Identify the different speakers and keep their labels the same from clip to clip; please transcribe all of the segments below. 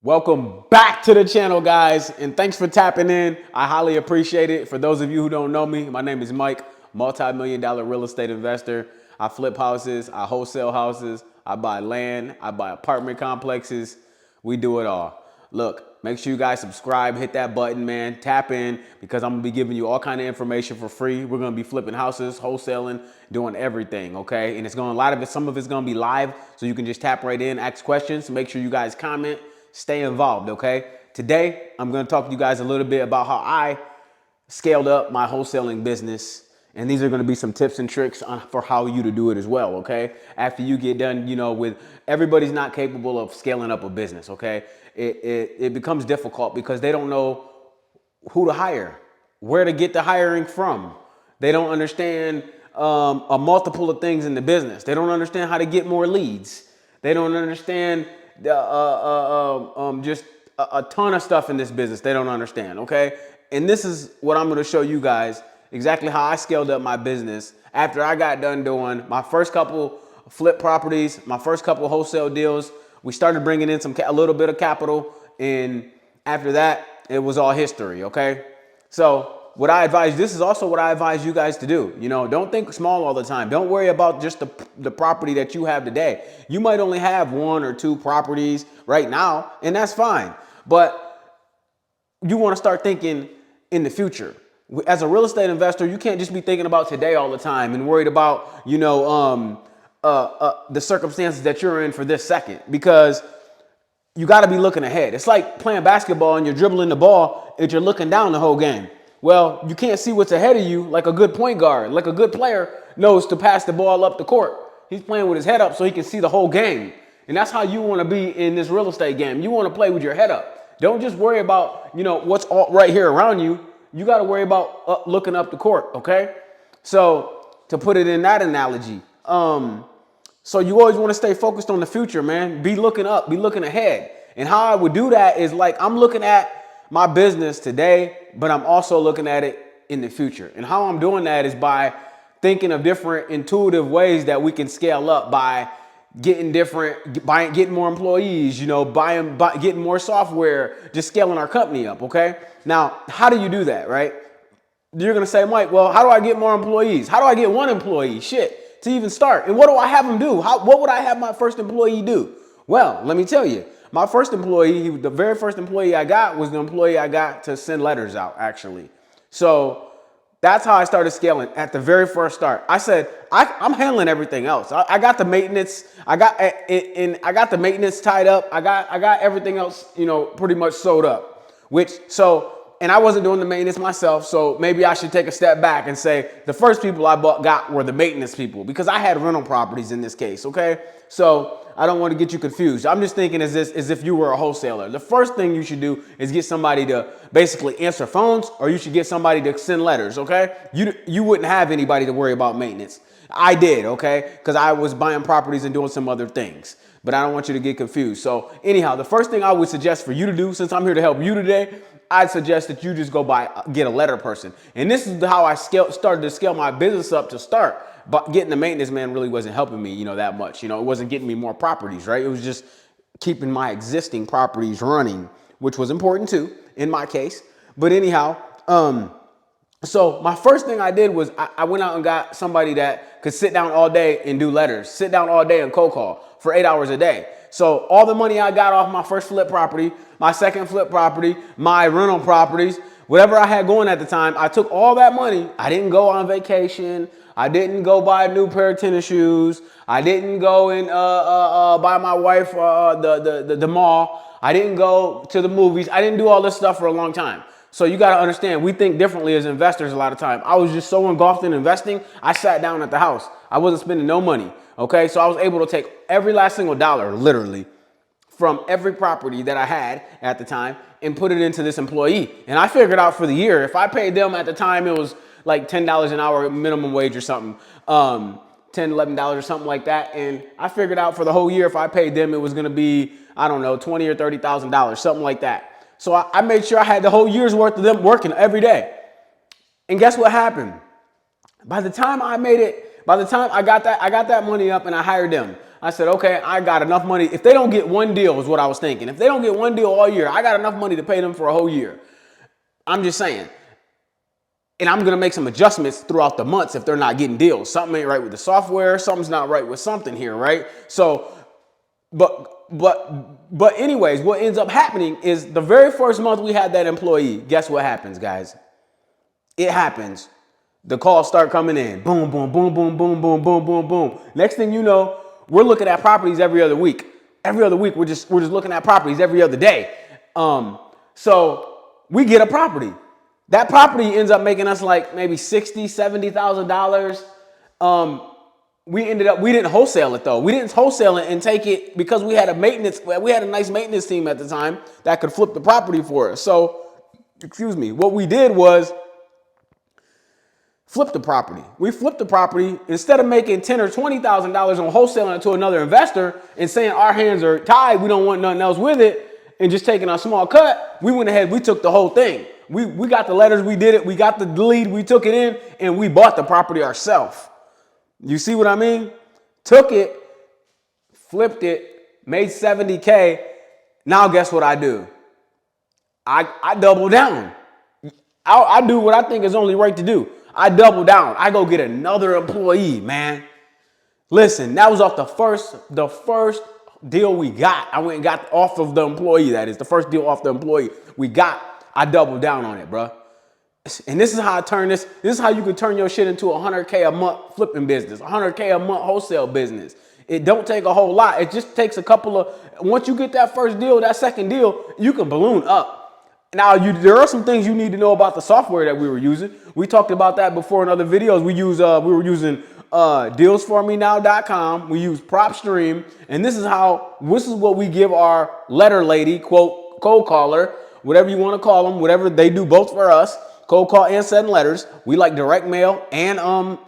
Speaker 1: Welcome back to the channel, guys, and thanks for tapping in. I highly appreciate it. For those of you who don't know me, my name is Mike, multi-million-dollar real estate investor. I flip houses, I wholesale houses, I buy land, I buy apartment complexes. We do it all. Look, make sure you guys subscribe, hit that button, man. Tap in because I'm gonna be giving you all kind of information for free. We're gonna be flipping houses, wholesaling, doing everything, okay? And some of it's gonna be live, so you can just tap right in, ask questions. Make sure you guys comment. Stay involved, okay? Today, I'm going to talk to you guys a little bit about how I scaled up my wholesaling business. And these are going to be some tips and tricks for how you to do it as well, okay? After you get done, with everybody's not capable of scaling up a business, okay? It becomes difficult because they don't know who to hire, where to get the hiring from. They don't understand a multiple of things in the business. They don't understand how to get more leads. They don't understand just a ton of stuff in this business they don't understand, okay? And this is what I'm gonna show you guys, exactly how I scaled up my business after I got done doing my first couple flip properties, my first couple wholesale deals. We started bringing in a little bit of capital, and after that, it was all history, okay? So this is also what I advise you guys to do. Don't think small all the time. Don't worry about just the property that you have today. You might only have one or two properties right now, and that's fine. But you want to start thinking in the future. As a real estate investor, you can't just be thinking about today all the time and worried about, the circumstances that you're in for this second, because you got to be looking ahead. It's like playing basketball and you're dribbling the ball and you're looking down the whole game. Well, you can't see what's ahead of you like a good point guard, like a good player knows to pass the ball up the court. He's playing with his head up so he can see the whole game. And that's how you want to be in this real estate game. You want to play with your head up. Don't just worry about, what's all right here around you. You got to worry about looking up the court, okay? So to put it in that analogy, so you always want to stay focused on the future, man. Be looking up, be looking ahead. And how I would do that is like I'm looking at my business today, but I'm also looking at it in the future. And how I'm doing that is by thinking of different intuitive ways that we can scale up by getting more employees, getting more software, just scaling our company up, okay? Now, how do you do that, right? You're going to say, Mike, well, how do I get more employees? How do I get one employee? Shit, to even start. And what do I have them do? What would I have my first employee do? Well, let me tell you. My first employee, the very first employee I got was the employee I got to send letters out, actually. So that's how I started scaling at the very first start. I said, I'm handling everything else. I got the maintenance. I got the maintenance tied up. I got everything else, pretty much sewed up. And I wasn't doing the maintenance myself, so maybe I should take a step back and say the first people I got were the maintenance people, because I had rental properties in this case, okay? So I don't want to get you confused. I'm just thinking as if you were a wholesaler. The first thing you should do is get somebody to basically answer phones, or you should get somebody to send letters, okay? You wouldn't have anybody to worry about maintenance. I did, okay? Because I was buying properties and doing some other things. But I don't want you to get confused. So anyhow, the first thing I would suggest for you to do, since I'm here to help you today, I'd suggest that you just get a letter person. And this is how I started to scale my business up to start. But getting the maintenance man really wasn't helping me, that much. It wasn't getting me more properties, right? It was just keeping my existing properties running, which was important too, in my case. But anyhow, so my first thing I did was I went out and got somebody that could sit down all day and do letters, sit down all day and cold call for 8 hours a day. So all the money I got off my first flip property, my second flip property, my rental properties, whatever I had going at the time, I took all that money. I didn't go on vacation. I didn't go buy a new pair of tennis shoes. I didn't go and buy my wife the mall. I didn't go to the movies. I didn't do all this stuff for a long time. So you got to understand, we think differently as investors a lot of time. I was just so engulfed in investing, I sat down at the house. I wasn't spending no money, okay? So I was able to take every last single dollar, literally, from every property that I had at the time and put it into this employee. And I figured out for the year, if I paid them at the time, it was like $10 an hour minimum wage or something, $10, $11 or something like that. And I figured out for the whole year, if I paid them, it was going to be, I don't know, $20,000 or $30,000, something like that. So I made sure I had the whole year's worth of them working every day. And guess what happened? By the time I got that money up and I hired them, I said, okay, I got enough money. If they don't get one deal is what I was thinking. If they don't get one deal all year, I got enough money to pay them for a whole year. I'm just saying. And I'm going to make some adjustments throughout the months if they're not getting deals. Something ain't right with the software. Something's not right with something here, right? So, but anyways, what ends up happening is the very first month we had that employee, guess what happens, guys? It happens. The calls start coming in. Boom, boom, boom, boom, boom, boom, boom, boom, boom. Next thing you know, we're looking at properties every other week. Every other week, we're just looking at properties every other day. So we get a property. That property ends up making us like maybe $60,000, $70,000. We didn't wholesale it though. We didn't wholesale it and take it because we had a nice maintenance team at the time that could flip the property for us. So, excuse me, what we did was flip the property. We flipped the property instead of making $10,000 or $20,000 on wholesaling it to another investor and saying our hands are tied, we don't want nothing else with it, and just taking a small cut. We went ahead, we took the whole thing. We got the letters, we did it, we got the lead, we took it in, and we bought the property ourselves. You see what I mean? Took it, flipped it, made $70K. Now guess what I do? I double down. I do what I think is only right to do. I double down. I go get another employee, man. Listen, that was off the first deal we got. I went and got off of the employee, that is. The first deal off the employee we got. I doubled down on it, bro. And this is how I turn this. This is how you can turn your shit into $100K a month flipping business, $100K a month wholesale business. It don't take a whole lot. It just takes a couple of, once you get that first deal, that second deal, you can balloon up. Now, there are some things you need to know about the software that we were using. We talked about that before in other videos. We were using dealsformenow.com. We use PropStream, and this is what we give our letter lady, quote, cold caller, whatever you want to call them, whatever they do both for us, cold call and send letters. We like direct mail and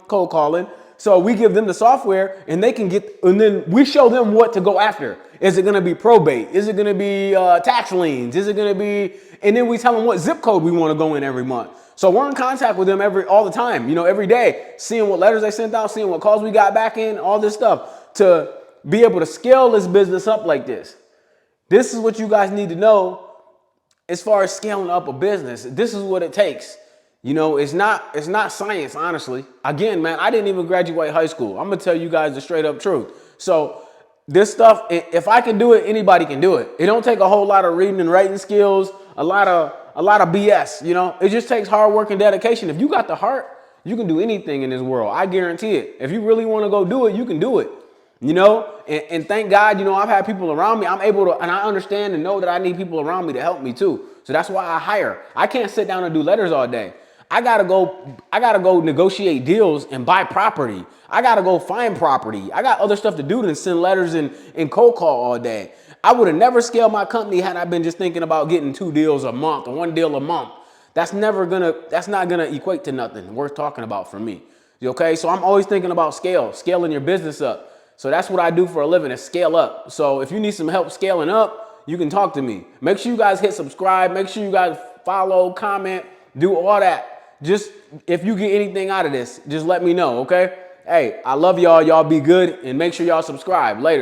Speaker 1: cold calling. So we give them the software and they can and then we show them what to go after. Is it going to be probate? Is it going to be tax liens? Is it going to be, and then we tell them what zip code we want to go in every month. So we're in contact with them all the time, every day, seeing what letters they sent out, seeing what calls we got back in, all this stuff to be able to scale this business up like this. This is what you guys need to know as far as scaling up a business. This is what it takes. It's not science, honestly. Again, man, I didn't even graduate high school. I'm going to tell you guys the straight up truth. So this stuff, if I can do it, anybody can do it. It don't take a whole lot of reading and writing skills, a lot of BS, It just takes hard work and dedication. If you got the heart, you can do anything in this world. I guarantee it. If you really want to go do it, you can do it. And thank God, I've had people around me. I'm able to, and I understand and know that I need people around me to help me too. So that's why I hire. I can't sit down and do letters all day. I gotta go negotiate deals and buy property. I gotta go find property. I got other stuff to do than send letters and cold call all day. I would have never scaled my company had I been just thinking about getting 2 deals a month or 1 deal a month. That's not gonna equate to nothing worth talking about for me. Okay, so I'm always thinking about scaling your business up. So that's what I do for a living, is scale up. So if you need some help scaling up, you can talk to me. Make sure you guys hit subscribe. Make sure you guys follow, comment, do all that. Just if you get anything out of this, just let me know, okay? Hey, I love y'all. Y'all be good, and make sure y'all subscribe. Later.